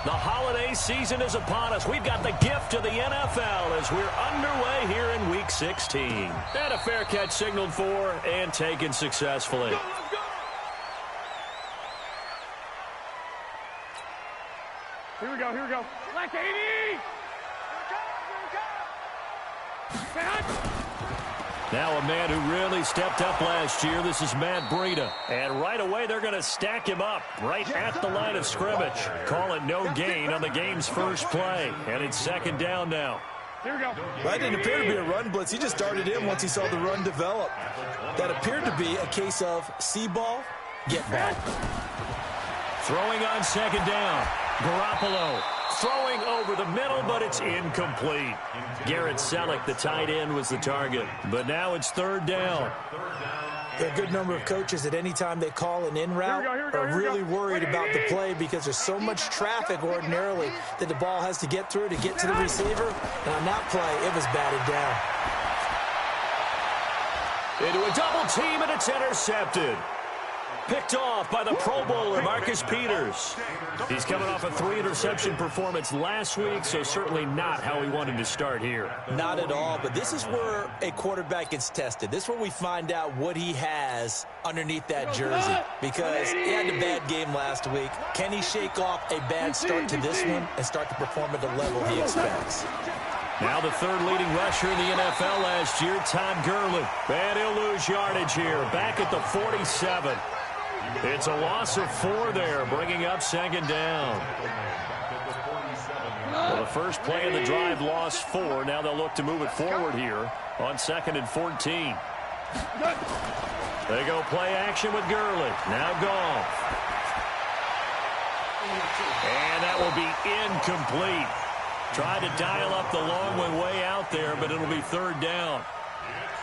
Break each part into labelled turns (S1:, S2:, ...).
S1: The holiday season is upon us. We've got the gift of the NFL as we're underway here in Week 16. And a fair catch signaled for and taken successfully.
S2: Here we go, here we go. Black 80!
S1: Now a man who really stepped up last year. This is Matt Breida. And right away they're going to stack him up right at the line of scrimmage. Call it no gain on the game's first play. And it's second down now.
S2: Here we go.
S3: That didn't appear to be a run blitz. He just darted in once he saw the run develop. That appeared to be a case of see ball, get ball.
S1: Throwing on second down. Garoppolo throwing over the middle, but it's incomplete. Garrett Selleck, the tight end, was the target. But now it's third down.
S3: There are a good number of coaches at any time they call an in route are really worried about the play because there's so much traffic ordinarily that the ball has to get through to get to the receiver. And on that play, it was batted down.
S1: Into a double team, and it's intercepted. Picked off by the Pro Bowler, Marcus Peters. He's coming off a 3-interception performance last week, so certainly not how he wanted to start here.
S3: Not at all, but this is where a quarterback gets tested. This is where we find out what he has underneath that jersey, because he had a bad game last week. Can he shake off a bad start to this one and start to perform at the level he expects?
S1: Now the third leading rusher in the NFL last year, Todd Gurley. And he'll lose yardage here, back at the 47. It's a loss of 4 there, bringing up second down. Well, the first play of the drive lost 4. Now they'll look to move it forward here on 2nd and 14. They go play action with Gurley. Now Goff. And that will be incomplete. Tried to dial up the long one way out there, but it'll be third down.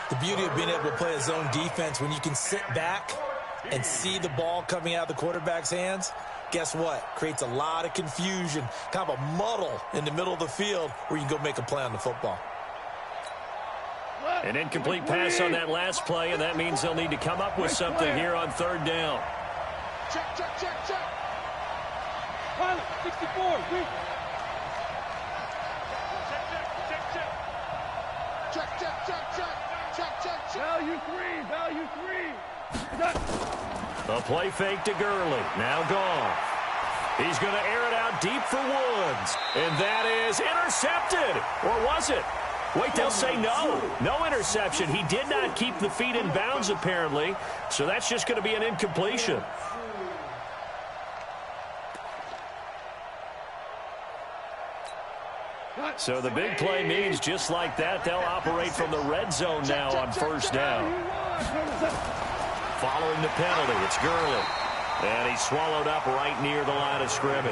S3: The beauty of being able to play a zone defense when you can sit back and see the ball coming out of the quarterback's hands, guess what? Creates a lot of confusion, kind of a muddle in the middle of the field where you can go make a play on the football.
S1: An incomplete pass on that last play, and that means they'll need to come up with something here on third down.
S2: Check, check, check, check. Pilot, 64, read. Check, check, check, check, check, check, check. Value 3, value 3.
S1: A play fake to Gurley. Now Goff. He's going to air it out deep for Woods. And that is intercepted. Or was it? Wait, they'll say no. No interception. He did not keep the feet in bounds, apparently. So that's just going to be an incompletion. So the big play means just like that, they'll operate from the red zone now on first down. Following the penalty, it's Gurley. And he's swallowed up right near the line of scrimmage.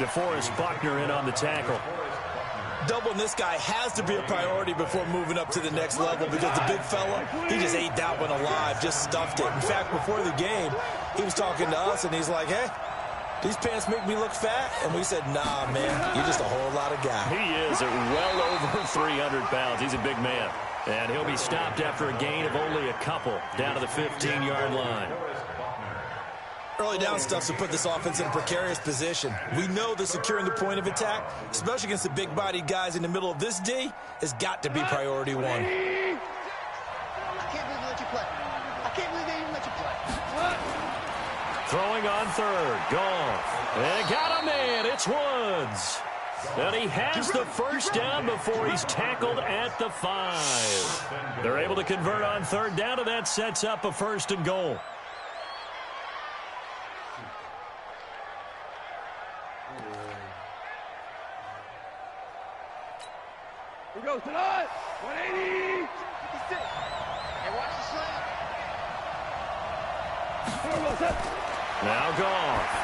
S1: DeForest Buckner in on the tackle.
S3: Doubling this guy has to be a priority before moving up to the next level because the big fella, he just ate that one alive, just stuffed it. In fact, before the game, he was talking to us, and he's like, hey, these pants make me look fat? And we said, nah, man, you're just a whole lot of guy.
S1: He is at well over 300 pounds. He's a big man. And he'll be stopped after a gain of only a couple down to the 15-yard line.
S3: Early down stuff to put this offense in a precarious position. We know that securing the point of attack, especially against the big-bodied guys in the middle of this D, has got to be priority 1.
S4: I can't believe they let you play. I can't believe they even let you play.
S1: Throwing on third. Goff. And got a man. It's Woods. And he has the first down before he's tackled at the 5. They're able to convert on third down, and that sets up a 1st and goal.
S2: Here goes tonight. 180.
S4: 56. Hey, watch the slant.
S1: Now Goff.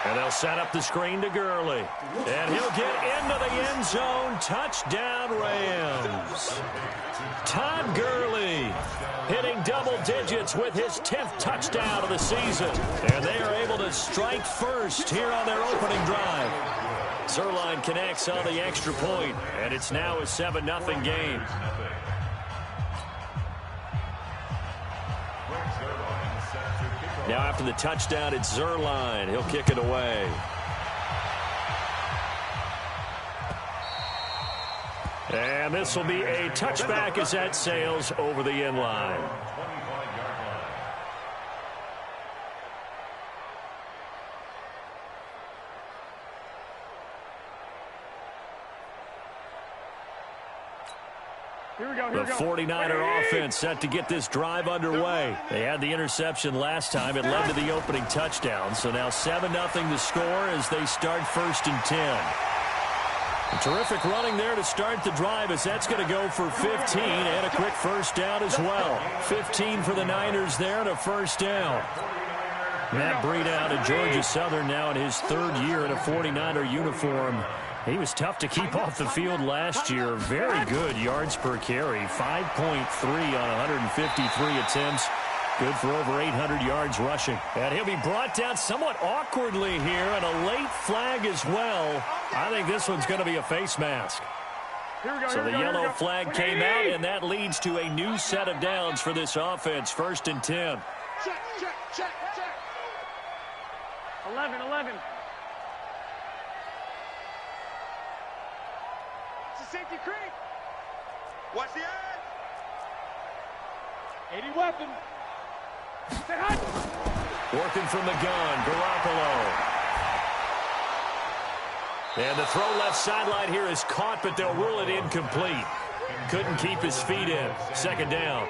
S1: And they'll set up the screen to Gurley. And he'll get into the end zone. Touchdown, Rams. Todd Gurley hitting double digits with his 10th touchdown of the season. And they are able to strike first here on their opening drive. Zuerlein connects on the extra point, and it's now a 7-0 game. Now after the touchdown, it's Zuerlein. He'll kick it away. And this will be a touchback as that sails over the end line. The 49er offense set to get this drive underway. They had the interception last time. It led to the opening touchdown. So now 7-0 the score as they start 1st and 10. A terrific running there to start the drive as that's going to go for 15 and a quick first down as well. 15 for the Niners there and a first down. Matt Breida out of Georgia Southern now in his 3rd year in a 49er uniform. He was tough to keep off the field last year. Very good yards per carry. 5.3 on 153 attempts. Good for over 800 yards rushing. And he'll be brought down somewhat awkwardly here, and a late flag as well. I think this one's going to be a face mask. So the yellow flag came out, and that leads to a new set of downs for this offense. 1st and 10.
S2: Check, check, check, check. 11. It's a safety creep.
S5: Watch the edge.
S2: 80 weapon. Stay hot.
S1: Working from the gun, Garoppolo. And the throw left sideline here is caught, but they'll rule it incomplete. Couldn't keep his feet in. 2nd down.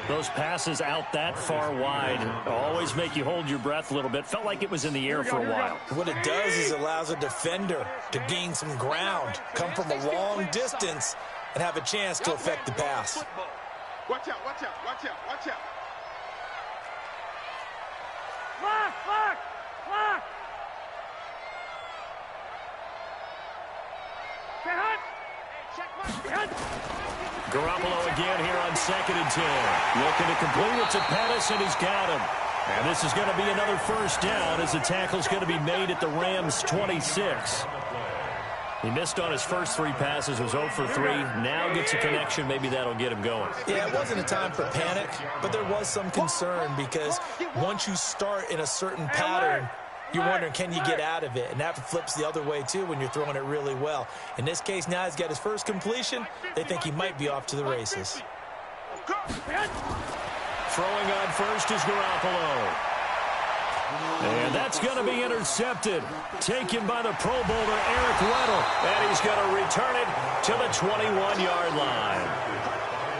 S1: Those passes out that far wide always make you hold your breath a little bit. Felt like it was in the air for a while.
S3: What it does is it allows a defender to gain some ground, come from a long distance, and have a chance to affect the pass.
S5: Watch out, watch out, watch out, watch out.
S2: Lock. Stay hot. Check mark.
S1: Garoppolo again here on 2nd and 10. Looking to complete it to Pettis, and he's got him. And this is going to be another first down as the tackle's going to be made at the Rams' 26. He missed on his first 3 passes, was 0 for 3. Now gets a connection. Maybe that'll get him going.
S3: Yeah, it wasn't a time for panic, but there was some concern because once you start in a certain pattern, you're wondering, can you get out of it? And that flips the other way, too, when you're throwing it really well. In this case, now he's got his first completion. They think he might be off to the races.
S1: Throwing on first is Garoppolo. And that's going to be intercepted. Taken by the Pro Bowler, Eric Weddle. And he's going to return it to the 21-yard line.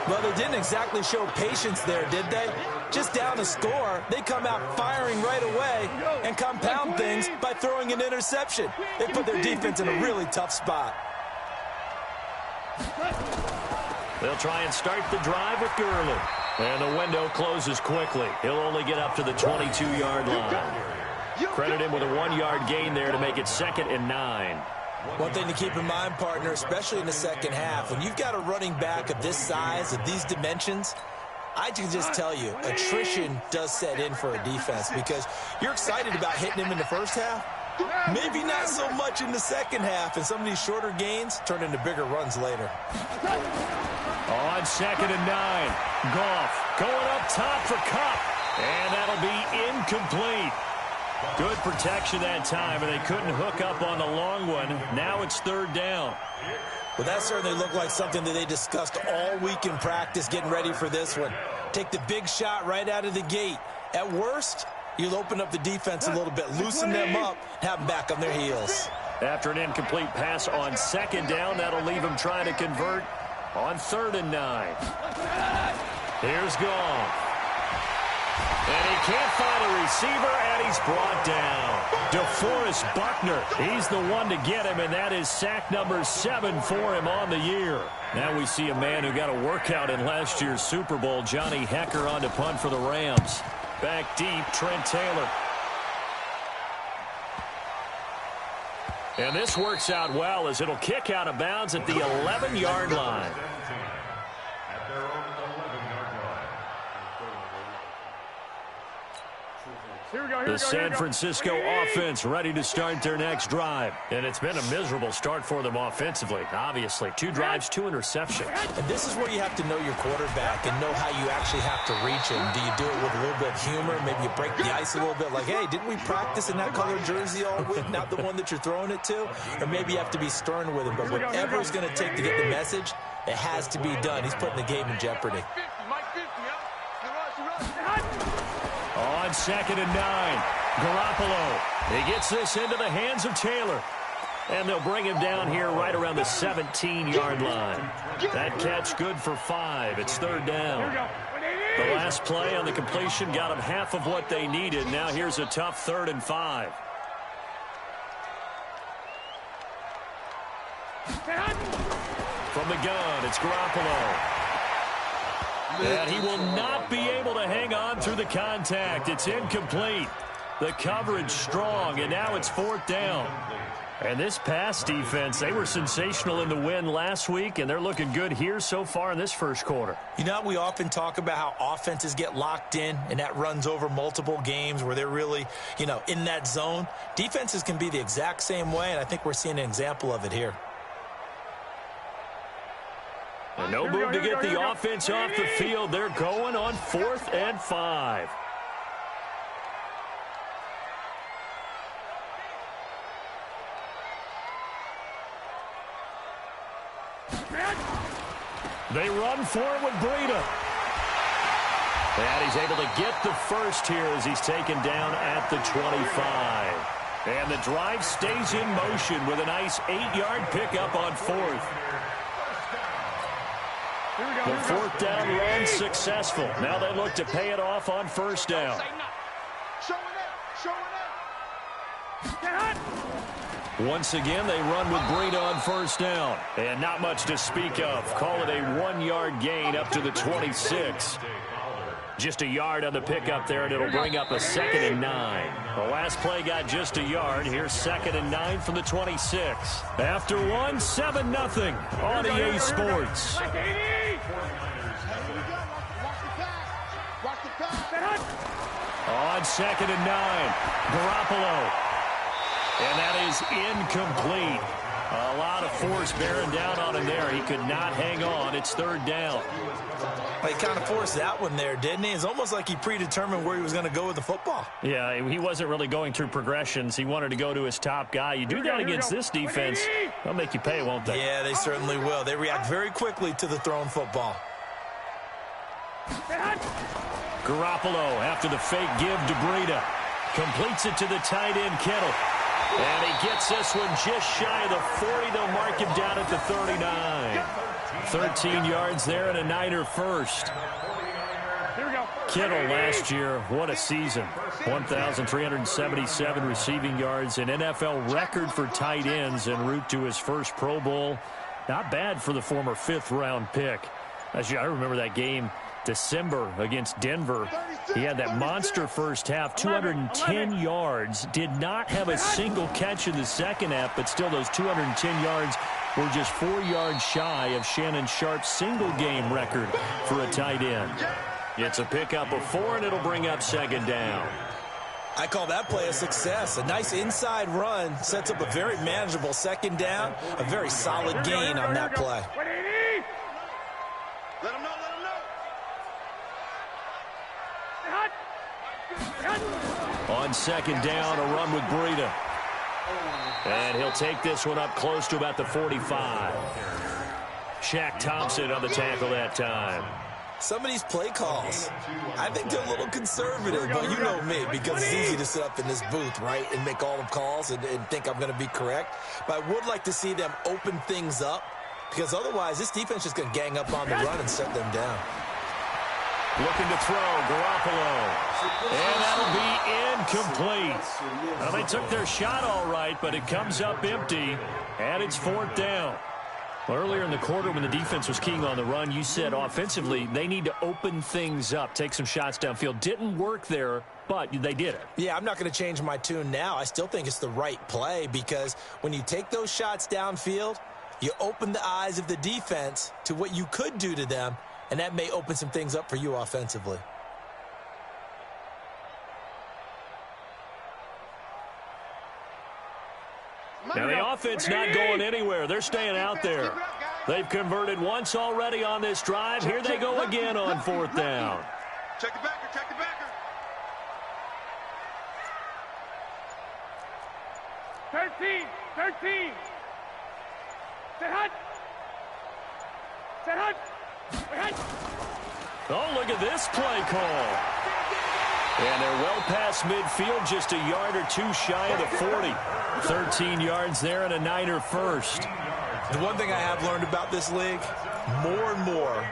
S3: Well, they didn't exactly show patience there, did they? Just down a score, they come out firing right away and compound things by throwing an interception. They put their defense in a really tough spot.
S1: They'll try and start the drive with Gurley. And the window closes quickly. He'll only get up to the 22-yard line. Credit him with a 1-yard gain there to make it 2nd and 9.
S3: One thing to keep in mind, partner, especially in the second half, when you've got a running back of this size, of these dimensions, I can just tell you, attrition does set in for a defense because you're excited about hitting him in the first half. Maybe not so much in the second half, and some of these shorter gains turn into bigger runs later.
S1: On 2nd and 9, Goff going up top for Kupp, and that'll be incomplete. Good protection that time, and they couldn't hook up on the long one. Now it's 3rd down.
S3: Well, that certainly looked like something that they discussed all week in practice, getting ready for this one. Take the big shot right out of the gate. At worst, you'll open up the defense a little bit, loosen them up, have them back on their heels.
S1: After an incomplete pass on 2nd down, that'll leave him trying to convert on 3rd and 9. Here's Goff. And he can't find a receiver, and he's brought down. DeForest Buckner, he's the one to get him, and that is sack number 7 for him on the year. Now we see a man who got a workout in last year's Super Bowl, Johnny Hekker, on to punt for the Rams. Back deep, Trent Taylor. And this works out well as it'll kick out of bounds at the 11-yard line. The San Francisco offense ready to start their next drive. And it's been a miserable start for them offensively, obviously. 2 drives, 2 interceptions.
S3: And this is where you have to know your quarterback and know how you actually have to reach him. Do you do it with a little bit of humor? Maybe you break the ice a little bit like, hey, didn't we practice in that colored jersey all week, not the one that you're throwing it to? Or maybe you have to be stern with him. But whatever it's going to take to get the message, it has to be done. He's putting the game in jeopardy.
S1: On 2nd and 9, Garoppolo. He gets this into the hands of Taylor. And they'll bring him down here right around the 17-yard line. That catch good for 5. It's 3rd down. The last play on the completion got them half of what they needed. Now here's a tough 3rd and 5. From the gun, it's Garoppolo. And he will not be able to hang on through the contact. It's incomplete. The coverage strong, and now it's 4th down. And this pass defense, they were sensational in the win last week, and they're looking good here so far in this first quarter.
S3: You know, we often talk about how offenses get locked in, and that runs over multiple games where they're really, you know, in that zone. Defenses can be the exact same way, and I think we're seeing an example of it here.
S1: And no move to get the offense off the field. They're going on 4th and 5. They run for it with Breida. And he's able to get the first here as he's taken down at the 25. And the drive stays in motion with a nice 8-yard pickup on 4th. The 4th down run successful. Now they look to pay it off on 1st down. Once again, they run with Breida on 1st down. And not much to speak of. Call it a 1-yard gain up to the 26. Just a yard on the pickup there, and it'll bring up a 2nd and 9. The last play got just a yard. Here's 2nd and 9 from the 26. After 1, 7-0 on EA Sports. On 2nd and 9, Garoppolo. And that is incomplete. A lot of force bearing down on him there. He could not hang on. It's 3rd down.
S3: He kind of forced that one there, didn't he? It's almost like he predetermined where he was going to go with the football.
S1: Yeah, he wasn't really going through progressions. He wanted to go to his top guy. You do that against this defense, they'll make you pay, won't they?
S3: Yeah, they certainly will. They react very quickly to the thrown football.
S1: Garoppolo, after the fake give to Breida, completes it to the tight end, Kittle. And he gets this one just shy of the 40. They'll mark him down at the 39. 13 yards there and a Niner first. Kittle last year, what a season. 1,377 receiving yards, an NFL record for tight ends en route to his first Pro Bowl. Not bad for the former 5th-round pick. I remember that game, December against Denver. He had that monster first half, 210 yards. Did not have a single catch in the second half, but still those 210 yards were just 4 yards shy of Shannon Sharp's single-game record for a tight end. It's a pickup of 4, and it'll bring up 2nd down.
S3: I call that play a success. A nice inside run sets up a very manageable 2nd down. A very solid gain on that play.
S5: Let him know, let him know.
S1: On 2nd down, a run with Breida. And he'll take this one up close to about the 45. Shaq Thompson on the tackle that time.
S3: Some of these play calls, I think they're a little conservative, but you know me, because it's easy to sit up in this booth, right, and make all the calls and think I'm going to be correct. But I would like to see them open things up, because otherwise this defense is going to gang up on the run and shut them down.
S1: Looking to throw, Garoppolo. And that'll be incomplete. Well, they took their shot all right, but it comes up empty, and it's 4th down. Well, earlier in the quarter when the defense was keying on the run, you said offensively they need to open things up, take some shots downfield. Didn't work there, but they did it.
S3: Yeah, I'm not going to change my tune now. I still think it's the right play because when you take those shots downfield, you open the eyes of the defense to what you could do to them, and that may open some things up for you offensively.
S1: Now the offense not going anywhere. They're staying out there. They've converted once already on this drive. Here they go again on fourth down.
S5: Check the backer, check the backer.
S2: 13. Set hut.
S1: Oh, look at this play call. And they're well past midfield, just a yard or two shy of the 40. 13 yards there and a Niner first.
S3: The one thing I have learned about this league, more and more,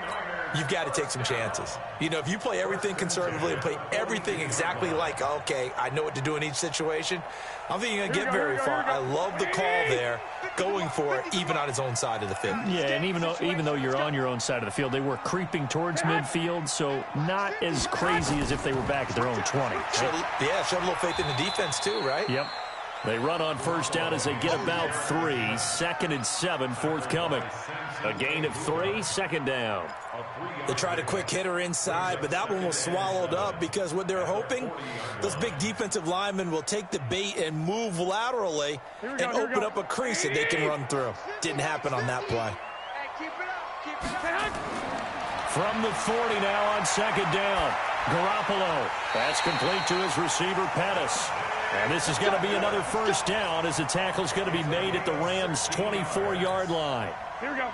S3: you've got to take some chances. You know, if you play everything conservatively and play everything exactly like, okay, I know what to do in each situation, I don't think you're going to get very far. I love the call there, going for it, even on his own side of the field.
S1: Yeah, and even though you're on your own side of the field, they were creeping towards midfield, so not as crazy as if they were back at their own 20.
S3: Showed a little faith in the defense too, right?
S1: Yep. They run on first down as they get about 3. 2nd and 7 forthcoming. A gain of 3, second down.
S3: They tried a quick hitter inside, but that one was swallowed up because what they're hoping, those big defensive linemen will take the bait and move laterally and open up a crease that they can run through. Didn't happen on that play.
S2: Hey, keep it up. Keep it up.
S1: From the 40 now on second down. Garoppolo. That's complete to his receiver, Pettis. And this is going to be another first down as the tackle's going to be made at the Rams' 24-yard line.
S2: Here we go.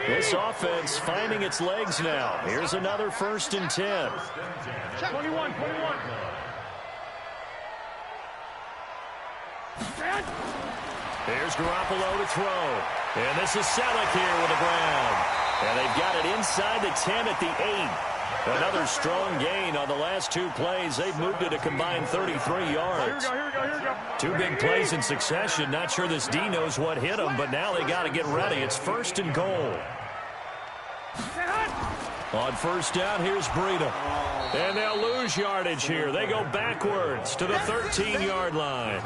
S1: This offense finding its legs now. Here's another 1st and 10.
S2: 21.
S1: Here's Garoppolo to throw. And this is Selleck here with the ground. And they've got it inside the 10 at the 8. Another strong gain on the last 2 plays. They've moved it a combined 33 yards.
S2: Here we go.
S1: 2 big plays in succession. Not sure this D knows what hit them, but now they got to get ready. It's 1st and goal. On first down, here's Breida. And they'll lose yardage here. They go backwards to the 13-yard line.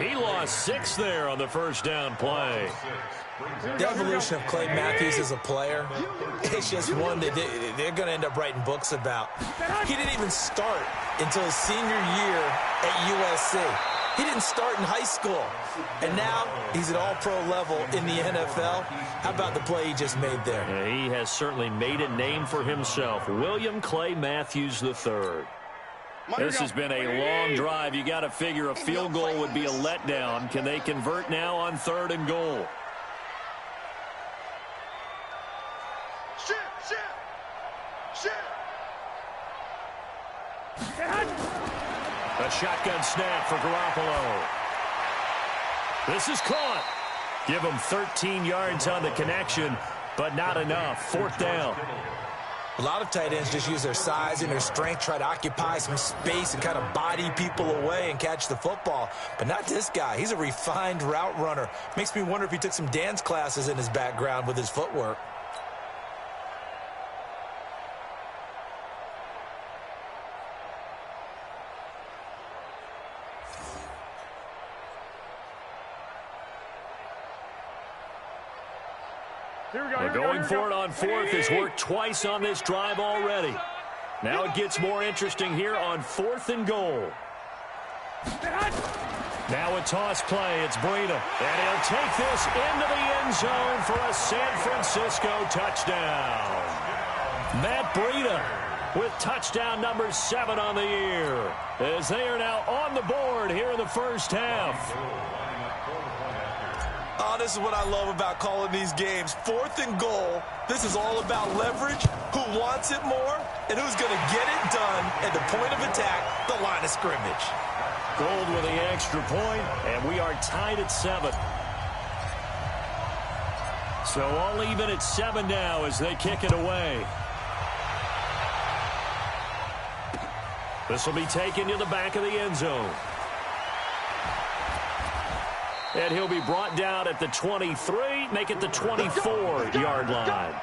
S1: He lost 6 there on the first down play.
S3: The evolution of Clay Matthews as a player, it's just one that they're going to end up writing books about. He didn't even start until his senior year at USC. He didn't start in high school. And now he's at all-pro level in the NFL. How about the play he just made there?
S1: Yeah, he has certainly made a name for himself. William Clay Matthews III. This has been a long drive. You got to figure a field goal would be a letdown. Can they convert now on 3rd and goal? A shotgun snap for Garoppolo. This is caught. Give him 13 yards on the connection, but not enough. 4th down.
S3: A lot of tight ends just use their size and their strength, try to occupy some space and kind of body people away and catch the football. But not this guy. He's a refined route runner. Makes me wonder if he took some dance classes in his background with his footwork.
S1: They're going for it on 4th. Has worked twice on this drive already. Now it gets more interesting here on 4th and goal. Now a toss play. It's Breida. And he'll take this into the end zone for a San Francisco touchdown. Matt Breida with touchdown number 7 on the year, as they are now on the board here in the first half.
S3: Oh, this is what I love about calling these games. 4th and goal. This is all about leverage, who wants it more, and who's going to get it done at the point of attack, the line of scrimmage.
S1: Gold with the extra point, and we are tied at 7. So all even at 7 now as they kick it away. This will be taken to the back of the end zone. And he'll be brought down at the 23, make it the 24-yard line.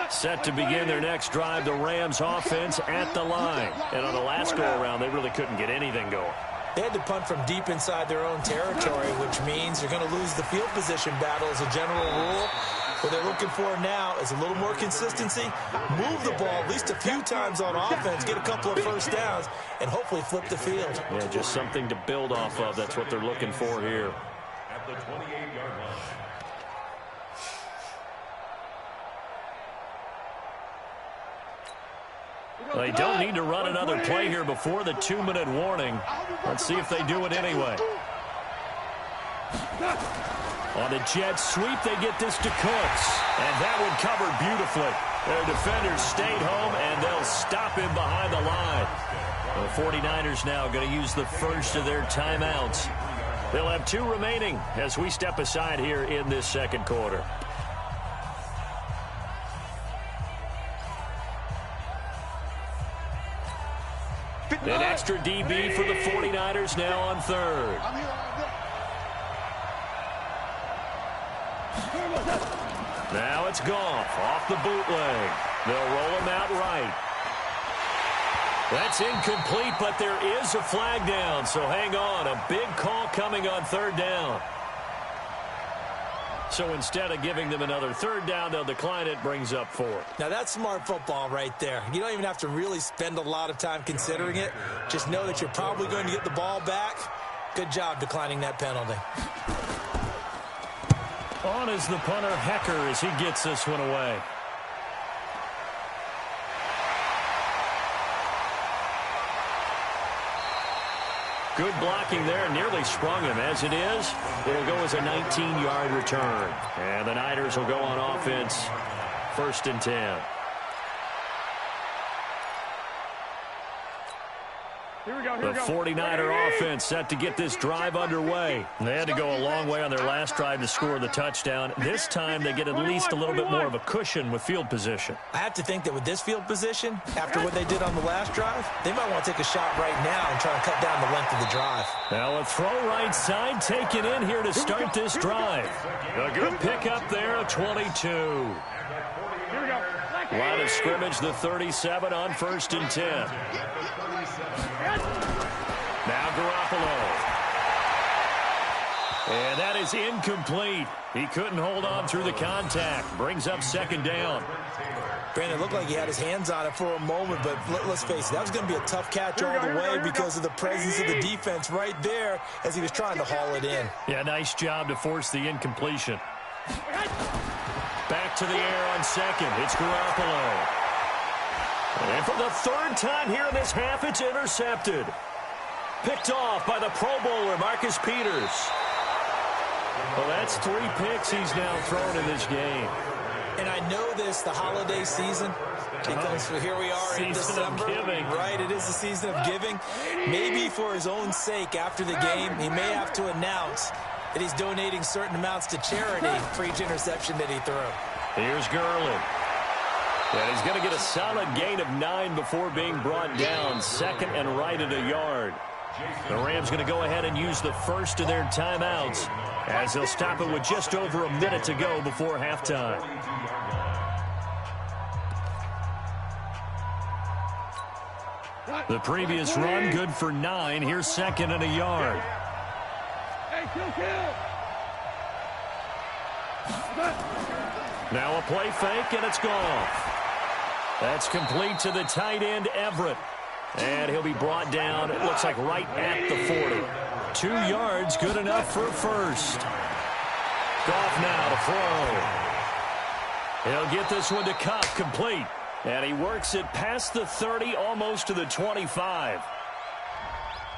S1: Set to begin their next drive, the Rams offense at the line. And on the last go-around, they really couldn't get anything going.
S3: They had to punt from deep inside their own territory, which means you're going to lose the field position battle as a general rule. What they're looking for now is a little more consistency, move the ball at least a few times on offense, get a couple of first downs, and hopefully flip the field.
S1: Yeah, just something to build off of. That's what they're looking for here.
S6: At the 28-yard line.
S1: They don't need to run another play here before the 2-minute warning. Let's see if they do it anyway. On the jet sweep, they get this to Cooks. And that one covered beautifully. Their defenders stayed home, and they'll stop him behind the line. The 49ers now going to use the first of their timeouts. They'll have 2 remaining as we step aside here in this second quarter. An extra DB for the 49ers now on third. Now it's Goff off the bootleg. They'll roll him out right. That's incomplete, but there is a flag down, so hang on. A big call coming on third down. So instead of giving them another third down, they'll decline it, brings up 4.
S3: Now that's smart football right there. You don't even have to really spend a lot of time considering it. Just know that you're probably going to get the ball back. Good job declining that penalty.
S1: On is the punter, Hecker, as he gets this one away. Good blocking there, nearly sprung him. As it is, it'll go as a 19-yard return. And the Niners will go on offense, 1st and 10. The 49er offense set to get this drive underway. They had to go a long way on their last drive to score the touchdown. This time they get at least a little bit more of a cushion with field position.
S3: I have to think that with this field position, after what they did on the last drive, they might want to take a shot right now and try to cut down the length of the drive.
S1: Now a throw right side taken in here to start this drive. A good pickup there, a 22. Line of scrimmage, the 37 on 1st and 10. Now Garoppolo. And that is incomplete. He couldn't hold on through the contact. Brings up 2nd down.
S3: Brandon, it looked like he had his hands on it for a moment, but let's face it, that was going to be a tough catch all the way because of the presence of the defense right there as he was trying to haul it in.
S1: Yeah, nice job to force the incompletion. Back to the air on 2nd. It's Garoppolo. And for the 3rd time here in this half, it's intercepted. Picked off by the Pro Bowler, Marcus Peters. Well, that's 3 picks he's now thrown in this game.
S3: And I know this, the holiday season, because here we are in December. Right, it is the season of giving. Maybe for his own sake after the game, he may have to announce that he's donating certain amounts to charity for each interception that he threw.
S1: Here's Gurley. And he's going to get a solid gain of 9 before being brought down. 2nd and right at a yard. The Rams going to go ahead and use the first of their timeouts as they'll stop it with just over a minute to go before halftime. The previous run good for 9. Here's 2nd and a yard. Now a play fake, and it's gone. That's complete to the tight end, Everett. And he'll be brought down, it looks like right at the 40. 2 yards, good enough for a first. Goff now to throw. He'll get this one to Kupp, complete. And he works it past the 30, almost to the 25.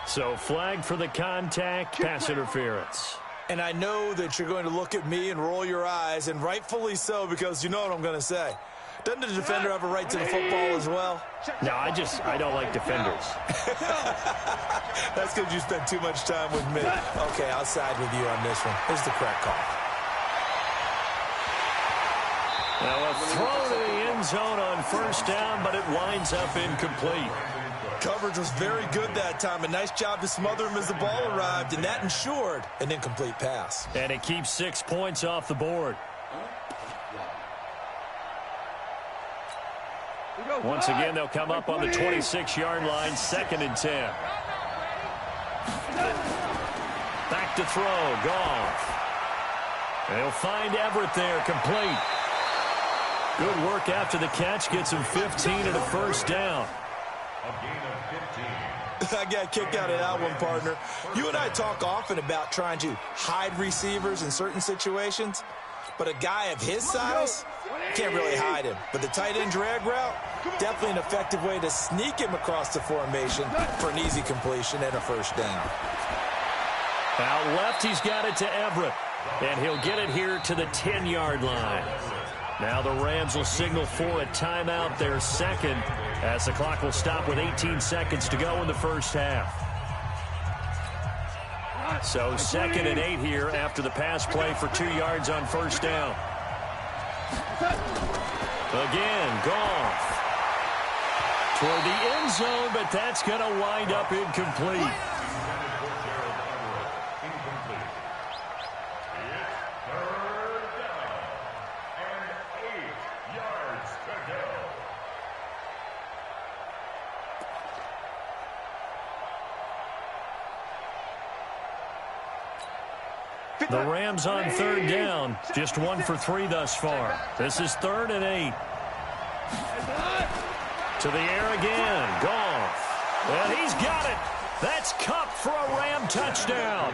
S1: So flag for the contact, pass interference.
S3: And I know that you're going to look at me and roll your eyes, and rightfully so, because you know what I'm going to say. Doesn't the defender have a right to the football as well?
S1: No, I don't like defenders.
S3: That's because you spent too much time with me. Okay, I'll side with you on this one. Here's the correct call.
S1: Now a throw to the end zone on 1st down, but it winds up incomplete.
S3: Coverage was very good that time. A nice job to smother him as the ball arrived, and that ensured an incomplete pass.
S1: And it keeps 6 points off the board. Once again, they'll come up on the 26-yard line, 2nd and 10. Back to throw, Goff. And he'll find Everett there, complete. Good work after the catch. Gets him 15 and a first down.
S6: A gain of 15.
S3: I got kicked out of that one, partner. You and I talk often about trying to hide receivers in certain situations, but a guy of his size can't really hide him. But the tight end drag route, definitely an effective way to sneak him across the formation for an easy completion and a first down.
S1: Out left, he's got it to Everett, and he'll get it here to the 10-yard line. Now the Rams will signal for a timeout, their second, as the clock will stop with 18 seconds to go in the first half. So 2nd and 8 here after the pass play for 2 yards on first down. Again, Goff toward the end zone, but that's going to wind up incomplete. The Rams on 3rd down, just 1 for 3 thus far. This is 3rd and 8. To the air again, Goff. And he's got it. That's Kupp for a Ram touchdown.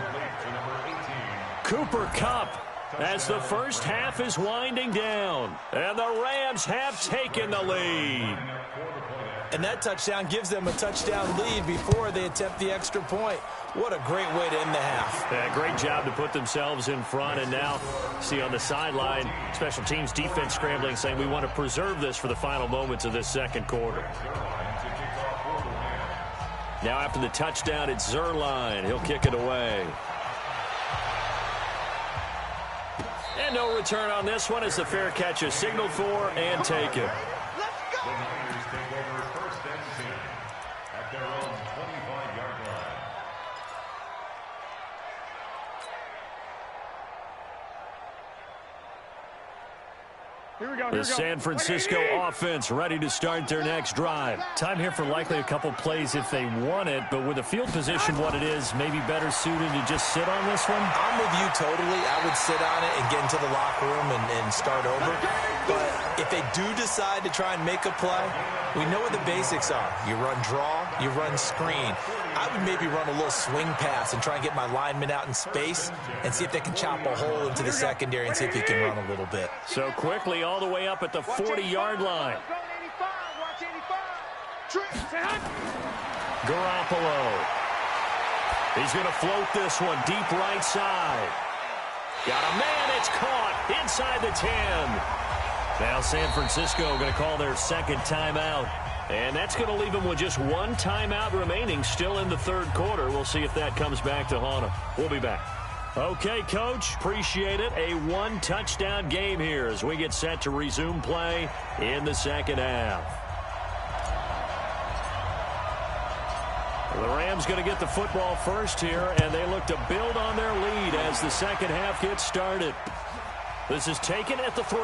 S1: Cooper Kupp as the first half is winding down. And the Rams have taken the lead.
S3: And that touchdown gives them a touchdown lead before they attempt the extra point. What a great way to end the half.
S1: Yeah, great job to put themselves in front. And now, see on the sideline, special teams defense scrambling, saying we want to preserve this for the final moments of this second quarter. Now after the touchdown, it's Zuerlein. He'll kick it away. And no return on this one as the fair catch is signaled for and taken.
S6: The Niners take over 1st and 10 at their own 25-yard line.
S1: The San Francisco offense ready to start their next drive. Time here for likely a couple plays if they want it, but with the field position what it is, maybe better suited to just sit on this one?
S3: I'm with you totally. I would sit on it and get into the locker room and start over. But if they do decide to try and make a play, we know what the basics are. You run draw, you run screen. I would maybe run a little swing pass and try and get my lineman out in space and see if they can chop a hole into the secondary and see if he can run a little bit.
S1: So quickly all the way up at the 40-yard line. Garoppolo. He's going to float this one deep right side. Got a man, it's caught inside the 10. Now San Francisco going to call their second timeout. And that's going to leave them with just one timeout remaining still in the third quarter. We'll see if that comes back to haunt them. We'll be back. Okay, Coach, appreciate it. A one-touchdown game here as we get set to resume play in the second half. The Rams going to get the football first here, and they look to build on their lead as the second half gets started. This is taken at the 3.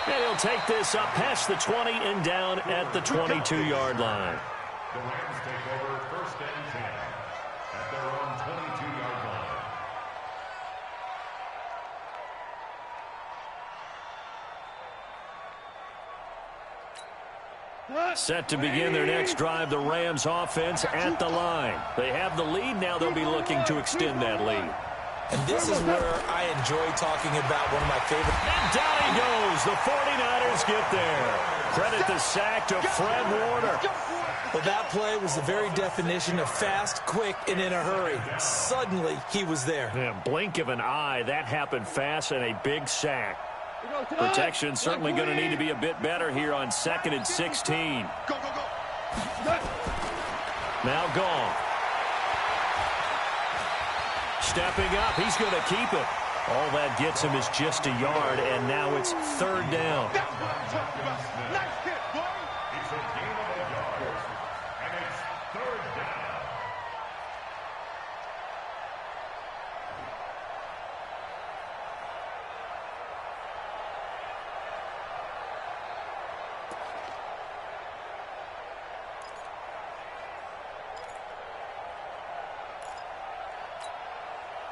S1: And he'll take this up past the 20 and down at the 22-yard line.
S6: The Rams take over 1st and 10 at their own 22-yard line.
S1: Set to begin their next drive, the Rams offense at the line. They have the lead. Now they'll be looking to extend that lead.
S3: And this is where I enjoy talking about one of my favorite.
S1: And down he goes. The 49ers get there. Credit the sack to Fred Warner.
S3: Well, that play was the very definition of fast, quick, and in a hurry. Suddenly, he was there.
S1: Yeah, blink of an eye. That happened fast and a big sack. Protection certainly going to need to be a bit better here on 2nd and 16.
S5: Go, go, go.
S1: Now Goff. Stepping up, he's going to keep it. All that gets him is just a yard, and now it's 3rd down.
S5: That's what I'm talking about. Nice hit, boy.
S6: It's a gain of a yard, and it's 3rd down.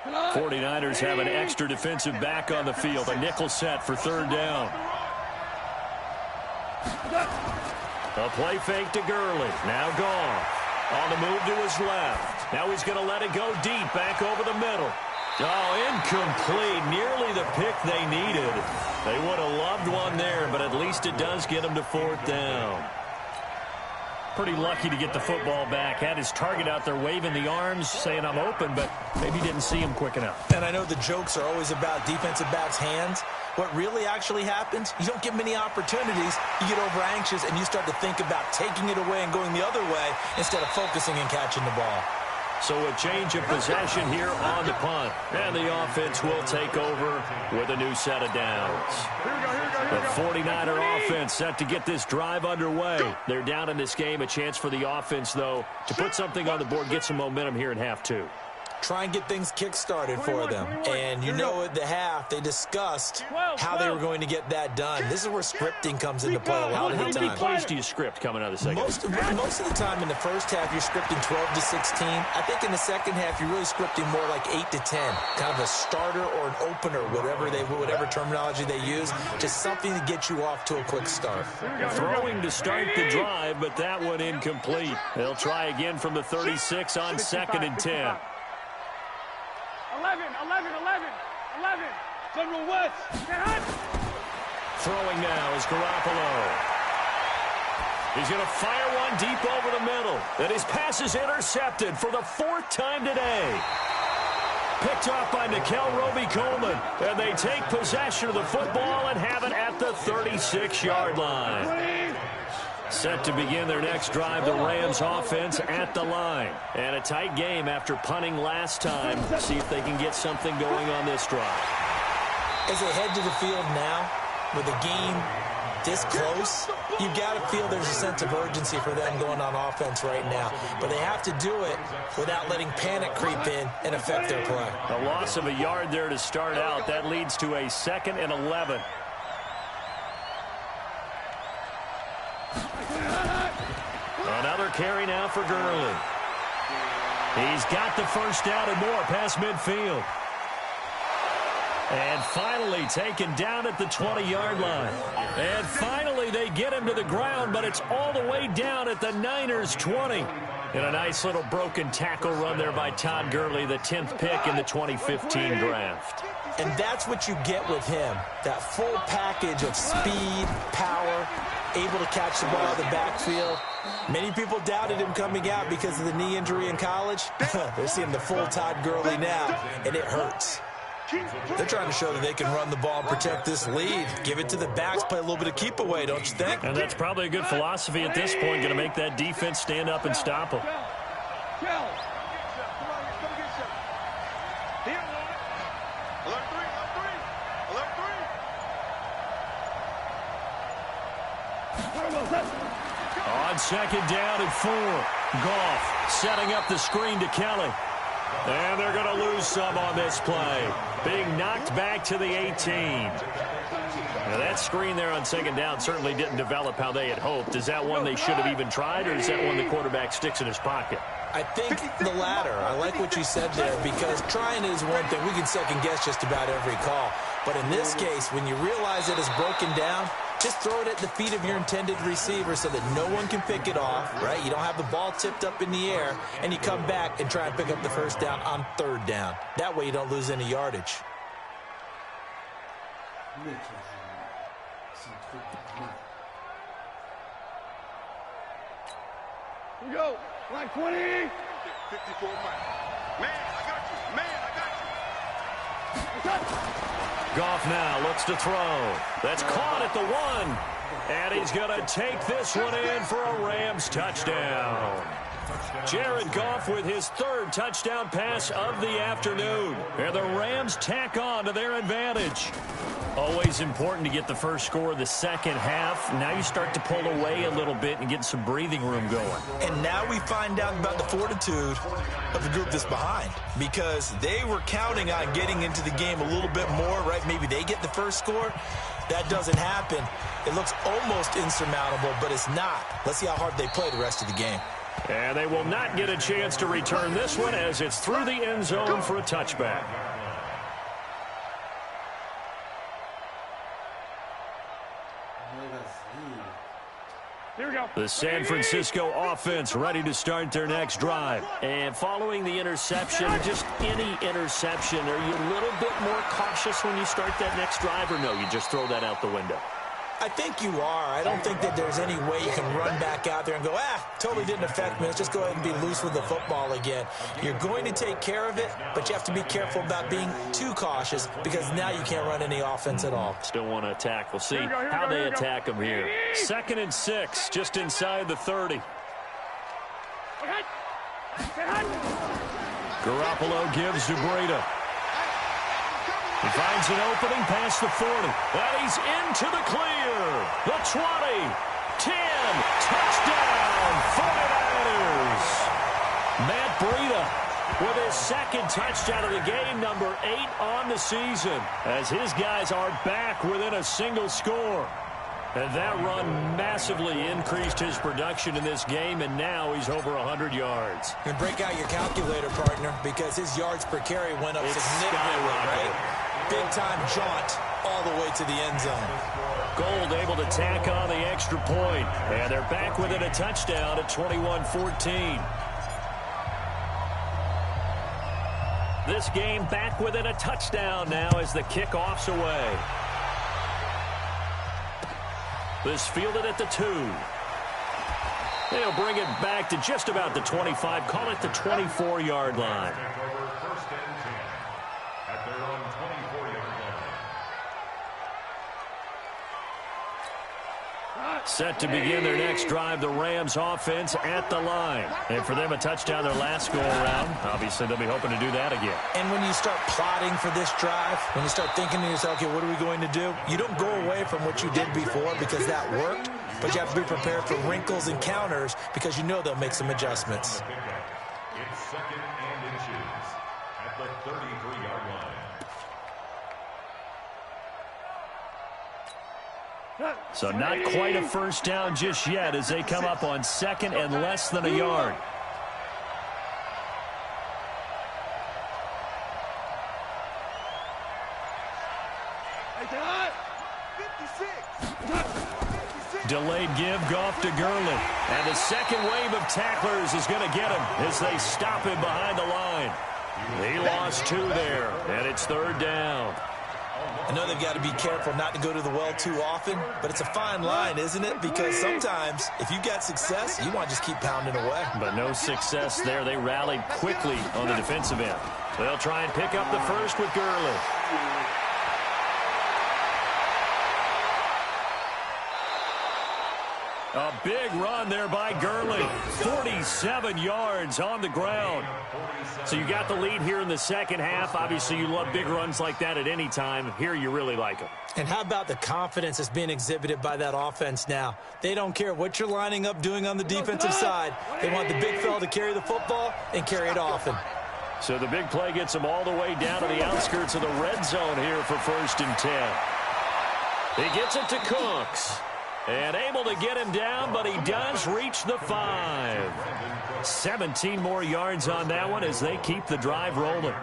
S1: 49ers have an extra defensive back on the field. A nickel set for third down. A play fake to Gurley. Now Goff. On the move to his left. Now he's going to let it go deep, back over the middle. Oh, incomplete. Nearly the pick they needed. They would have loved one there, but at least it does get them to fourth down. Pretty lucky to get the football back. Had his target out there waving the arms, saying I'm open, but maybe didn't see him quick enough.
S3: And I know the jokes are always about defensive backs' hands. What really actually happens, you don't get many opportunities. You get over anxious, and you start to think about taking it away and going the other way instead of focusing and catching the ball.
S1: So a change of possession here on the punt. And the offense will take over with a new set of downs. The 49er offense set to get this drive underway. They're down in this game. A chance for the offense, though, to put something on the board, get some momentum here in half two.
S3: Try and get things kick-started for them. And you know at the half, they discussed how they were going to get that done. This is where scripting comes into play a lot of the time.
S1: How many plays do you script coming out of the second?
S3: Most of the time in the first half, you're scripting 12 to 16. I think in the second half, you're really scripting more like 8 to 10. Kind of a starter or an opener, whatever terminology they use. Just something to get you off to a quick start.
S1: Throwing to start the drive, but that one incomplete. They'll try again from the 36 on 2nd and 10.
S2: 11. General West.
S1: Throwing now is Garoppolo. He's going to fire one deep over the middle. And his pass is intercepted for the 4th time today. Picked off by Nickel Roby-Coleman. And they take possession of the football and have it at the 36-yard line. Set to begin their next drive, the Rams offense at the line. And a tight game after punting last time. See if they can get something going on this drive.
S3: As they head to the field now, with the game this close, you've got to feel there's a sense of urgency for them going on offense right now. But they have to do it without letting panic creep in and affect their play.
S1: A loss of a yard there to start out. That leads to a 2nd and 11. Another carry now for Gurley. He's got the first down and more past midfield. And finally taken down at the 20-yard line. And finally they get him to the ground, but it's all the way down at the Niners' 20. And a nice little broken tackle run there by Todd Gurley, the 10th pick in the 2015 draft.
S3: And that's what you get with him, that full package of speed, power, able to catch the ball out of the backfield. Many people doubted him coming out because of the knee injury in college. They're seeing the full Todd Gurley now, and it hurts. They're trying to show that they can run the ball and protect this lead. Give it to the backs, play a little bit of keep away, don't you think?
S1: And that's probably a good philosophy at this point, going to make that defense stand up and stop them. On 2nd down and 4, Goff setting up the screen to Kelly. And they're going to lose some on this play. Being knocked back to the 18. Now that screen there on 2nd down certainly didn't develop how they had hoped. Is that one they should have even tried, or is that one the quarterback sticks in his pocket?
S3: I think the latter. I like what you said there, because trying is one thing. We can second guess just about every call. But in this case, when you realize it is broken down, just throw it at the feet of your intended receiver so that no one can pick it off, right? You don't have the ball tipped up in the air, and you come back and try and pick up the first down on 3rd down. That way you don't lose any yardage.
S2: Here we go. Line 20.
S5: 54 miles. Man, I got you. Man, I got you.
S1: Goff now looks to throw. That's caught at the 1. And he's going to take this one in for a Rams touchdown. Jared Goff with his 3rd touchdown pass of the afternoon. And the Rams tack on to their advantage. Always important to get the first score of the second half. Now you start to pull away a little bit and get some breathing room going.
S3: And now we find out about the fortitude of the group that's behind, because they were counting on getting into the game a little bit more, right? Maybe they get the first score. That doesn't happen. It looks almost insurmountable, but it's not. Let's see how hard they play the rest of the game.
S1: And they will not get a chance to return this one as it's through the end zone for a touchback.
S2: Here we go.
S1: The San Francisco offense ready to start their next drive. And following the interception, just any interception, are you a little bit more cautious when you start that next drive, or no, you just throw that out the window?
S3: I think you are. I don't think that there's any way you can run back out there and go, totally didn't affect me. Let's just go ahead and be loose with the football again. You're going to take care of it, but you have to be careful about being too cautious because now you can't run any offense at all.
S1: Still want to attack. We'll see how they attack them here. 2nd and 6, just inside the 30. Garoppolo gives to Breida. He finds an opening past the 40. And he's into the clear. The 20. 10. Touchdown, 49ers. Matt Breida with his 2nd touchdown of the game, number 8 on the season, as his guys are back within a single score. And that run massively increased his production in this game, and now he's over 100 yards.
S3: And break out your calculator, partner, because his yards per carry went up significantly, right? Big-time jaunt all the way to the end zone.
S1: Gold able to tack on the extra point, and they're back within a touchdown at 21-14. This game back within a touchdown now as the kickoff's away. This fielded at the 2. They'll bring it back to just about the 25. Call it the 24-yard line.
S6: First and 10 at their own 24-yard line.
S1: Set to begin their next drive, the Rams offense at the line. And for them, a touchdown their last go-around. Obviously, they'll be hoping to do that again.
S3: And when you start plotting for this drive, when you start thinking to yourself, okay, what are we going to do? You don't go away from what you did before because that worked, but you have to be prepared for wrinkles and counters because you know they'll make some adjustments.
S6: It's 2nd and inches at the 33-yard line.
S1: So not quite a first down just yet as they come up on 2nd and less than a yard. Delayed give, Goff to Gurley. And the second wave of tacklers is going to get him as they stop him behind the line. He lost 2 there, and it's 3rd down.
S3: I know they've got to be careful not to go to the well too often, but it's a fine line, isn't it? Because sometimes if you got success, you want to just keep pounding away.
S1: But no success there. They rallied quickly on the defensive end. They'll try and pick up the first with Gurley. A big run there by Gurley. 47 yards on the ground. So you got the lead here in the second half. Obviously, you love big runs like that at any time. Here, you really like them.
S3: And how about the confidence that's being exhibited by that offense now? They don't care what you're lining up doing on the defensive side. They want the big fella to carry the football and carry it often.
S1: So the big play gets them all the way down to the outskirts of the red zone here for 1st and 10. He gets it to Cooks. And able to get him down, but he does reach the 5. 17 more yards on that one as they keep the drive rolling.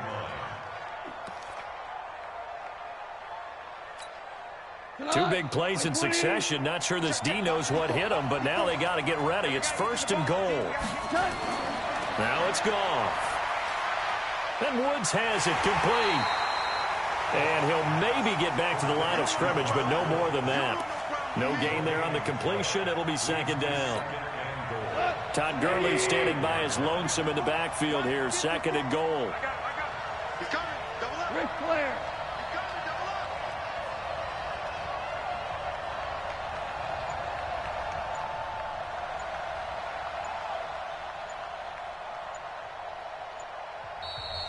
S1: Two big plays in succession. Not sure this D knows what hit him, but now they got to get ready. It's 1st and goal. Now it's Goff. And Woods has it complete. And he'll maybe get back to the line of scrimmage, but no more than that. No gain there on the completion. It'll be 2nd down. Todd Gurley standing by as lonesome in the backfield here. 2nd and goal.
S5: He's coming. Double up.
S2: Ric Flair.
S5: He's coming. Double up.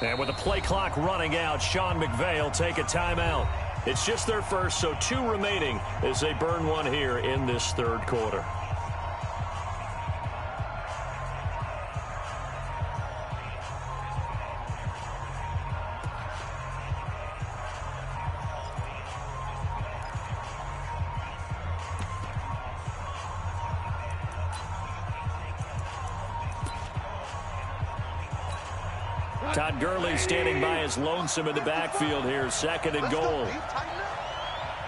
S1: And with the play clock running out, Sean McVay will take a timeout. It's just their first, so 2 remaining as they burn one here in this 3rd quarter. Todd Gurley standing by as lonesome in the backfield here. 2nd and goal.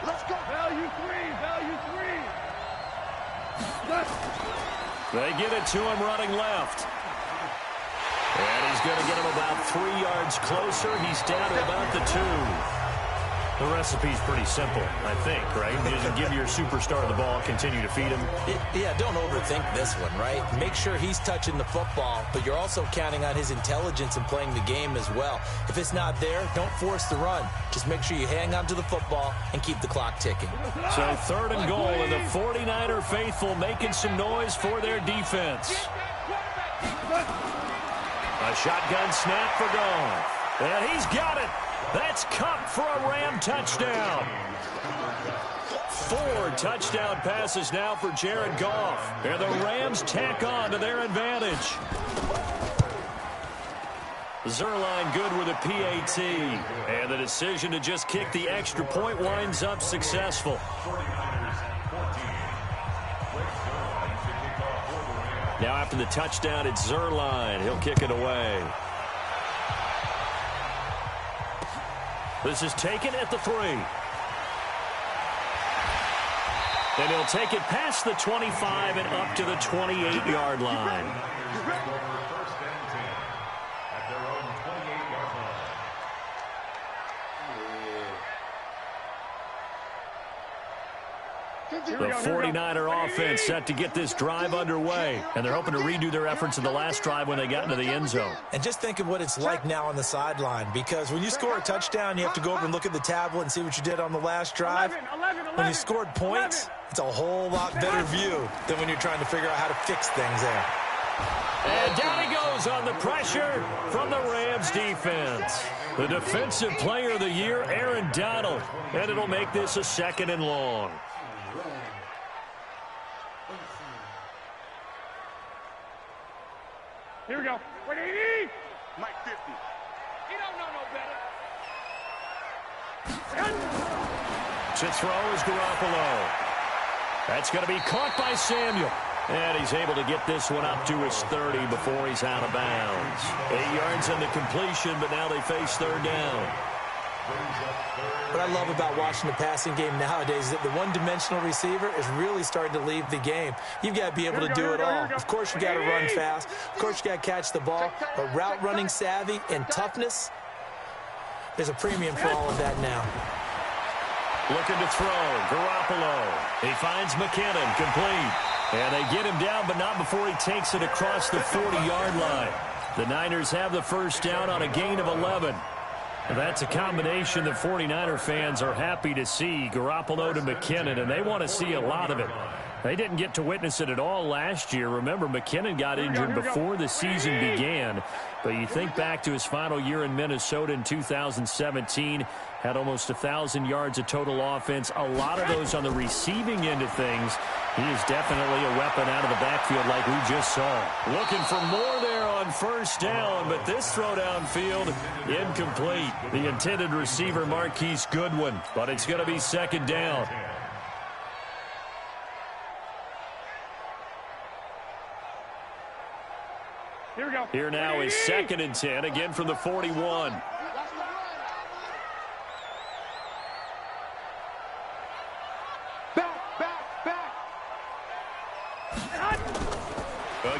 S2: Let's go. Value 3. Value 3.
S1: They get it to him running left. And he's going to get him about 3 yards closer. He's down to about the 2. The recipe's pretty simple, I think, right? You just give your superstar the ball, continue to feed him.
S3: Yeah, don't overthink this one, right? Make sure he's touching the football, but you're also counting on his intelligence in playing the game as well. If it's not there, don't force the run. Just make sure you hang on to the football and keep the clock ticking.
S1: So 3rd and goal, and the 49er faithful making some noise for their defense. A shotgun snap for Goff. And he's got it. That's Kupp for a Ram touchdown. 4 touchdown passes now for Jared Goff. And the Rams tack on to their advantage. Zuerlein good with a PAT. And the decision to just kick the extra point winds up successful. Now after the touchdown, it's Zuerlein. He'll kick it away. This is taken at the 3. And he'll take it past the 25 and up to the 28-yard line. The 49er offense set to get this drive underway, and they're hoping to redo their efforts in the last drive when they got into the end zone.
S3: And just think of what it's like now on the sideline, because when you score a touchdown, you have to go over and look at the tablet and see what you did on the last drive. When you scored points, it's a whole lot better view than when you're trying to figure out how to fix things there.
S1: And down he goes on the pressure from the Rams defense. The defensive player of the year, Aaron Donald. And it'll make this a 2nd and long.
S2: Here we go. Wait, 80.
S5: Mike 50.
S2: He don't know no better.
S1: To throw is Garoppolo. That's going to be caught by Samuel. And he's able to get this one up to his 30 before he's out of bounds. 8 yards in the completion, but now they face 3rd down.
S3: What I love about watching the passing game nowadays is that the one-dimensional receiver is really starting to leave the game. You've got to be able to do it all. Of course, you got to run fast. Of course, you got to catch the ball. But route running savvy and toughness, there's a premium for all of that now.
S1: Looking to throw. Garoppolo. He finds McKinnon. Complete. And they get him down, but not before he takes it across the 40-yard line. The Niners have the first down on a gain of 11. And that's a combination that 49er fans are happy to see. Garoppolo to McKinnon, and they want to see a lot of it. They didn't get to witness it at all last year. Remember, McKinnon got injured before the season began. But you think back to his final year in Minnesota in 2017, had almost 1,000 yards of total offense, a lot of those on the receiving end of things. He is definitely a weapon out of the backfield like we just saw. Looking for more there on first down, but this throw downfield incomplete. The intended receiver, Marquise Goodwin, but it's going to be 2nd down.
S2: Here we go.
S1: Here now is 2nd and 10, again from the 41.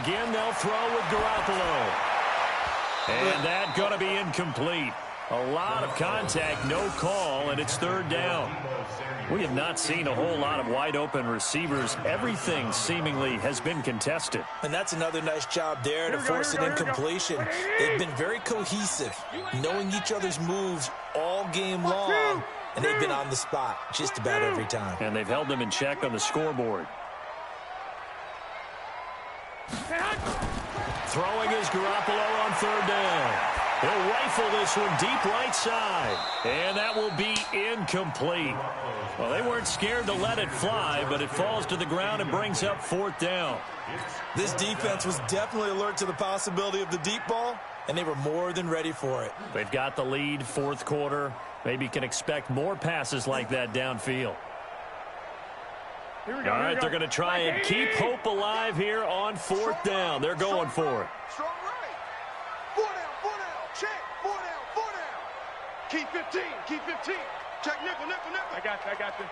S1: Again, they'll throw with Garoppolo. And that's going to be incomplete. A lot of contact, no call, and it's 3rd down. We have not seen a whole lot of wide-open receivers. Everything seemingly has been contested.
S3: And that's another nice job there to force an incompletion. They've been very cohesive, knowing each other's moves all game long, and they've been on the spot just about every time.
S1: And they've held them in check on the scoreboard. Throwing is Garoppolo on 3rd down. He'll rifle this one deep right side. And that will be incomplete. Well, they weren't scared to let it fly, but it falls to the ground and brings up 4th down.
S3: This defense was definitely alert to the possibility of the deep ball, and they were more than ready for it.
S1: They've got the lead, 4th quarter. Maybe can expect more passes like that downfield. All right, they're going to try and keep hope alive here on 4th down. They're going for it.
S5: Strong right. 4 down, check. Keep 15. Keep 15. Check nickel, nickel, nickel.
S2: I got you. I got you.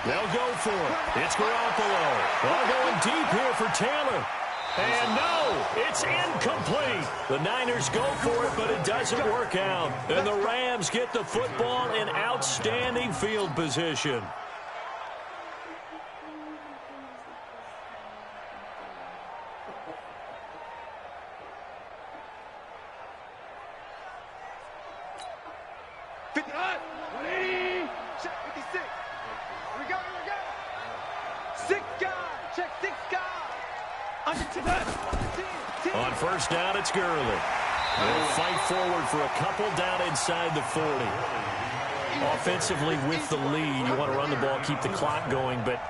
S1: They'll go for it. It's Garoppolo. Ball going deep here for Taylor. And no, it's incomplete. The Niners go for it, but it doesn't work out. And the Rams get the football in outstanding field position. On first down, it's Gurley. They'll fight forward for a couple down inside the 40. Offensively with the lead, you want to run the ball, keep the clock going, but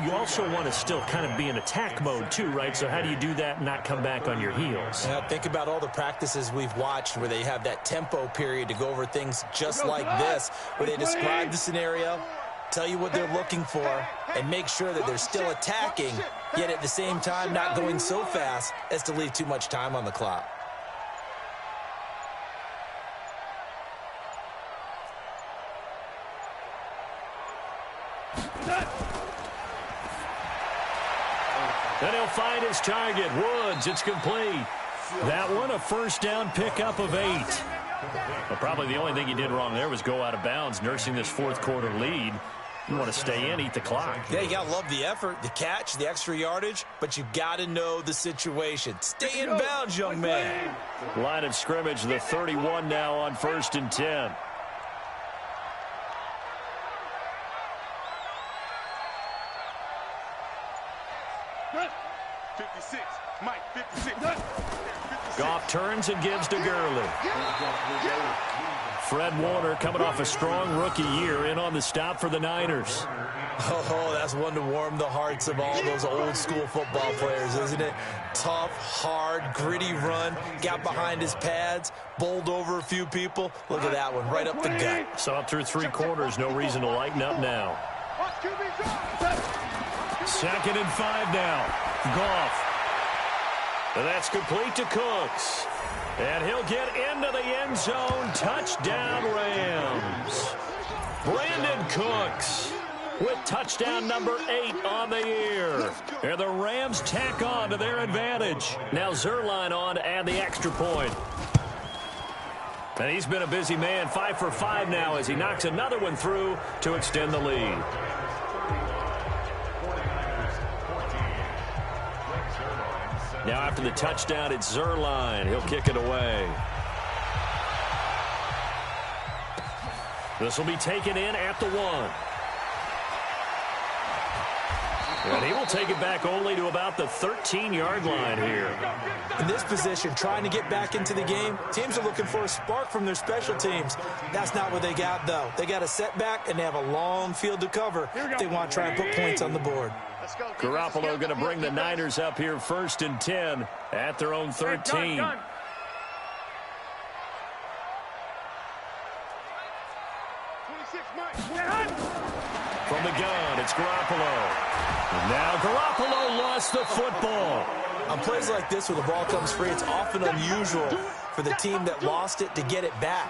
S1: you also want to still kind of be in attack mode too, right? So how do you do that and not come back on your heels?
S3: Yeah, think about all the practices we've watched where they have that tempo period to go over things just like this, where they describe the scenario, tell you what they're looking for, and make sure that they're still attacking, yet at the same time not going so fast as to leave too much time on the clock.
S1: Then he'll find his target. Woods, it's complete. That one, a first down pickup of 8. Well, probably the only thing he did wrong there was go out of bounds, nursing this fourth quarter lead. You want to stay in, eat the clock.
S3: Yeah, you got to love the effort, the catch, the extra yardage, but you got to know the situation. Stay in bounds, young man.
S1: Line of scrimmage, the 31 now on 1st and 10.
S5: Mike, 56.
S1: Goff turns and gives to Gurley. Fred Warner coming off a strong rookie year in on the stop for the Niners.
S3: Oh, that's one to warm the hearts of all those old school football players, isn't it? Tough, hard, gritty run, got behind his pads, bowled over a few people. Look at that one, right up the gut.
S1: So up through 3 quarters, no reason to lighten up now. 2nd and 5 now. Goff. And that's complete to Cooks. And he'll get into the end zone. Touchdown, Rams. Brandon Cooks with touchdown number 8 on the year. And the Rams tack on to their advantage. Now Zuerlein on to add the extra point. And he's been a busy man, 5 for 5 now as he knocks another one through to extend the lead. Now after the touchdown, it's Zuerlein. He'll kick it away. This will be taken in at the 1. And he will take it back only to about the 13-yard line here.
S3: In this position, trying to get back into the game, teams are looking for a spark from their special teams. That's not what they got, though. They got a setback, and they have a long field to cover if they want to try and put points on the board.
S1: Garoppolo going to bring the Niners up here 1st and 10 at their own 13. From the gun, it's Garoppolo. And now Garoppolo lost the football.
S3: On plays like this where the ball comes free, it's often unusual for the team that lost it to get it back.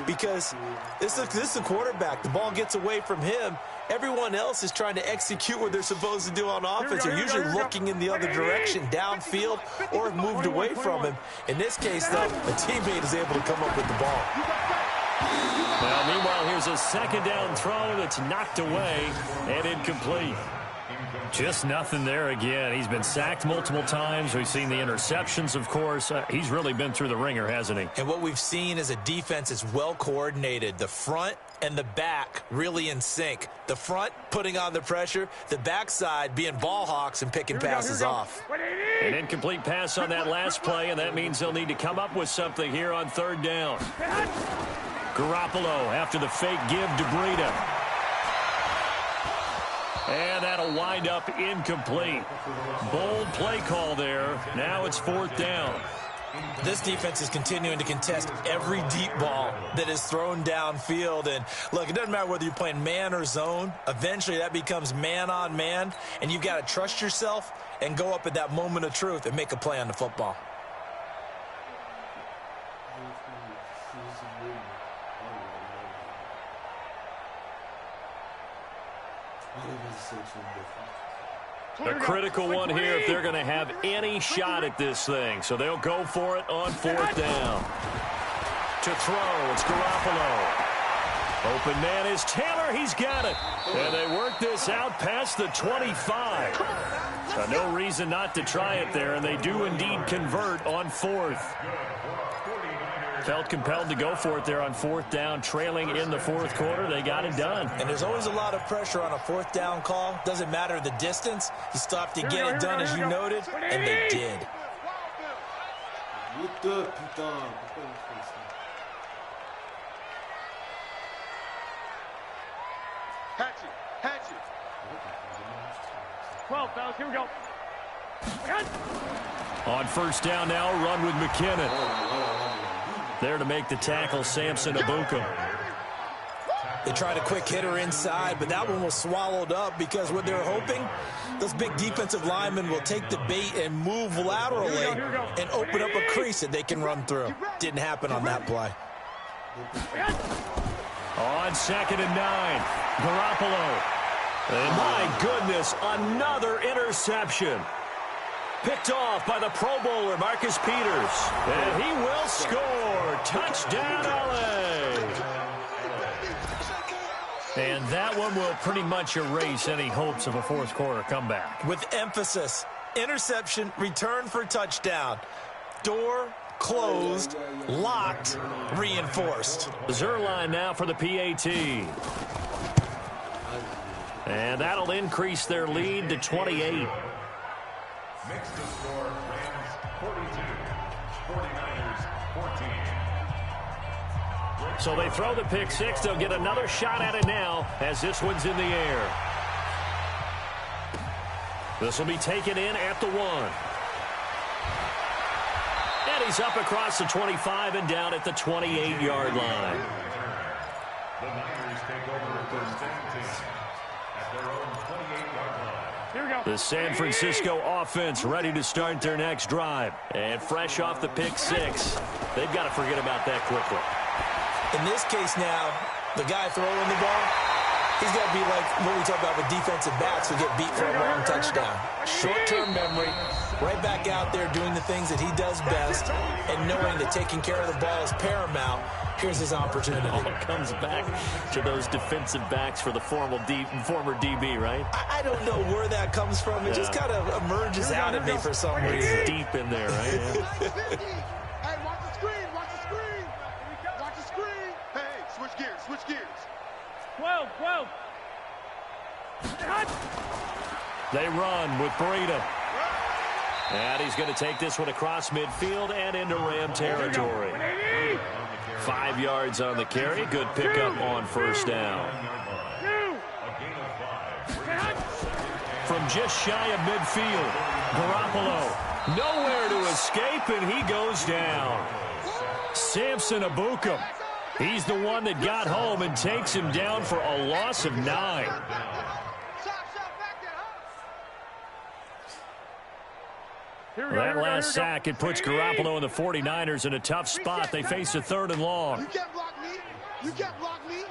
S3: Because this is the quarterback. The ball gets away from him. Everyone else is trying to execute what they're supposed to do on offense. They're usually looking in the other direction, downfield, or have moved away from him. In this case, though, a teammate is able to come up with the ball.
S1: Well, meanwhile, here's a 2nd down throw that's knocked away and incomplete. Just nothing there again. He's been sacked multiple times. We've seen the interceptions, of course. He's really been through the ringer, hasn't he?
S3: And what we've seen is a defense that's well coordinated. The front and the back really in sync. The front putting on the pressure, the backside being ball hawks and picking passes off.
S1: An incomplete pass on that last play, and that means they'll need to come up with something here on 3rd down. Garoppolo after the fake give to Breida. And that'll wind up incomplete. Bold play call there. Now it's 4th down.
S3: This defense is continuing to contest every deep ball that is thrown downfield. And look, it doesn't matter whether you're playing man or zone. Eventually that becomes man on man, and you've got to trust yourself and go up at that moment of truth and make a play on the football.
S1: A critical one here if they're going to have any shot at this thing. So they'll go for it on 4th down. To throw, it's Garoppolo. Open man is Taylor. He's got it. And they work this out past the 25. No reason not to try it there, and they do indeed convert on 4th. Felt compelled to go for it there on 4th down, trailing in the 4th quarter. They got it done.
S3: And there's always a lot of pressure on a 4th down call. Doesn't matter the distance. You still have to get it done, as you noted, and they did.
S2: Hatchet. 12, fellas, here we go.
S1: On 1st down now, run with McKinnon. There to make the tackle, Samson Ebukam.
S3: They tried a quick hitter inside, but that one was swallowed up because what they're hoping, those big defensive linemen will take the bait and move laterally and open up a crease that they can run through. Didn't happen on that play.
S1: On 2nd and 9, Garoppolo. And my goodness, another interception. Picked off by the Pro Bowler, Marcus Peters. And he will score. Touchdown, LA. And that one will pretty much erase any hopes of a 4th quarter comeback.
S3: With emphasis, interception, return for touchdown. Door closed, locked, reinforced.
S1: Zuerlein now for the PAT. And that'll increase their lead to 28.
S6: Makes the score Rams 42, 49ers 14.
S1: So they throw the pick 6. They'll get another shot at it now as this one's in the air. This will be taken in at the 1. And he's up across the 25 and down at the 28-yard line.
S6: The Niners take over 1st and 10 at their own 28-yard line.
S2: Here we go.
S1: The San Francisco offense ready to start their next drive. And fresh off the pick 6, they've got to forget about that quickly.
S3: In this case now, the guy throwing the ball, he's got to be like what we talk about with defensive backs who get beat for a long touchdown. Short-term memory, right back out there doing the things that he does best, and knowing that taking care of the ball is paramount. Here's his opportunity.
S1: All comes back to those defensive backs for the former DB, right?
S3: I don't know where that comes from. It just kind of emerges out at me for some reason.
S1: Deep in there, right? Yeah.
S2: Hey, watch the screen. Watch the screen.
S5: Hey, switch gears.
S2: 12.
S1: They run with Breida. And he's going to take this one across midfield and into Ram territory. 5 yards on the carry. Good pickup on 1st down. From just shy of midfield, Garoppolo nowhere to escape, and he goes down. Samson Ebukam. He's the one that got home and takes him down for a loss of 9. That last sack, it puts Garoppolo and the 49ers in a tough spot. They face a 3rd and long.
S2: You can't block me. You can't block me.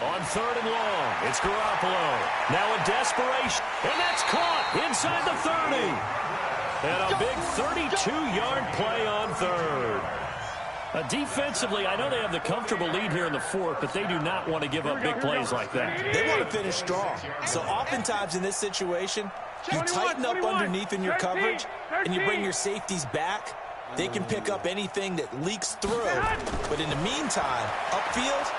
S1: On 3rd and long, it's Garoppolo. Now in desperation, and that's caught inside the 30. And a big 32-yard play on 3rd. Defensively, I know they have the comfortable lead here in the 4th, but they do not want to give up big plays like that.
S3: They want to finish strong. So oftentimes in this situation, you tighten up underneath in your coverage, and you bring your safeties back. They can pick up anything that leaks through. But in the meantime, upfield,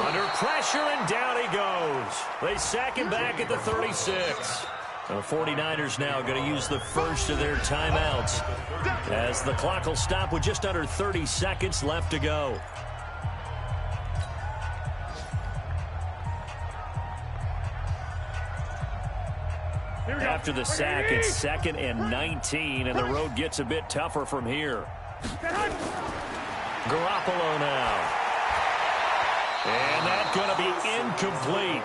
S1: under pressure, and down he goes. They sack him back at the 36. The 49ers now going to use the first of their timeouts as the clock will stop with just under 30 seconds left to go. after the sack. It's 2nd and 19, and the road gets a bit tougher from here. Garoppolo now. And that's going to be incomplete.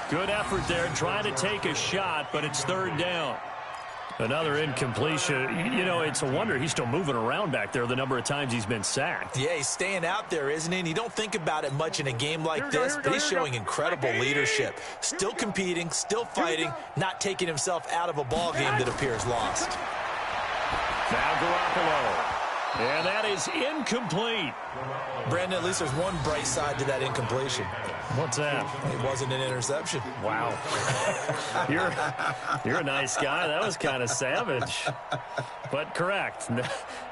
S1: Good effort there trying to take a shot, but it's 3rd down. Another incompletion. You know, it's a wonder he's still moving around back there the number of times he's been sacked.
S3: Yeah, he's staying out there, isn't he? And you don't think about it much in a game like this, but he's showing incredible leadership. Still competing, still fighting, not taking himself out of a ball game that appears lost.
S1: Now Garoppolo. And that is incomplete.
S3: Brandon, at least there's one bright side to that incompletion.
S1: What's that?
S3: It wasn't an interception.
S1: Wow. You're a nice guy. That was kind of savage. But correct.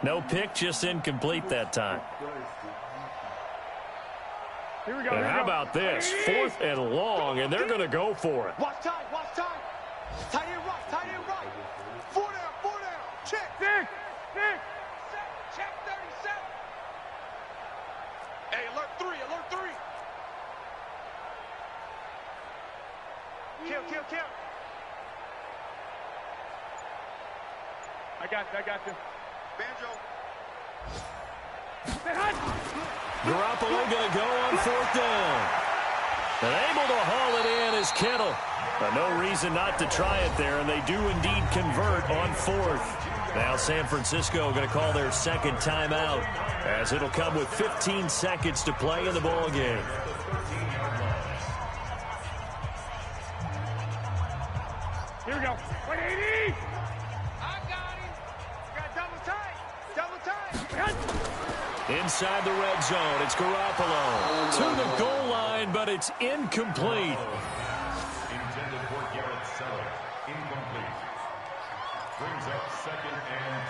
S1: No pick, just incomplete that time.
S2: Here we go.
S1: And how about this? 4th and long, and they're going to go for it.
S2: Watch time, watch time. Tight end right, tight end right. 4 down, check. Dick. Check 37. Hey, alert 3. Kill. I got you.
S5: Banjo.
S1: Garoppolo going to go on 4th down. And able to haul it in is Kittle. But no reason not to try it there, and they do indeed convert on 4th. Now San Francisco going to call their 2nd timeout, as it'll come with 15 seconds to play in the ball game.
S2: Here we go. 180. I got him. Got double tight.
S1: Inside the red zone, it's Garoppolo to the goal line, but it's incomplete.
S6: Intended for Garrett Sellers. Incomplete. Brings up 2nd and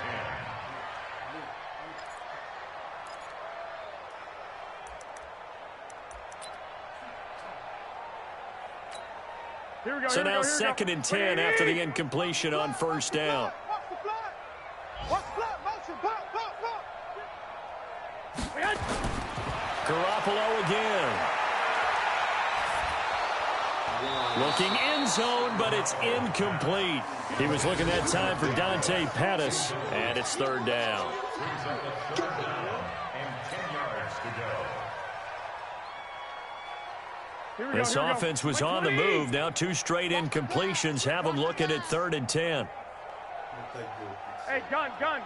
S6: 10.
S2: Here we go.
S1: So now 2nd and 10 after the incompletion on 1st down.
S2: Watch the block. Motion. Block.
S1: Garoppolo again. Looking end zone, but it's incomplete. He was looking that time for Dante Pettis, and it's 3rd down.
S6: Brings up the 3rd down and 10 yards to go.
S1: This offense was on the move. Now 2 straight incompletions have them looking at 3rd and 10.
S2: Hey, gun.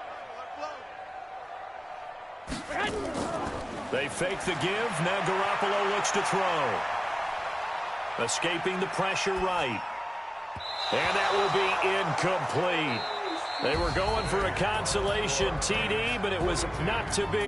S1: They fake the give. Now Garoppolo looks to throw. Escaping the pressure right. And that will be incomplete. They were going for a consolation TD, but it was not to be.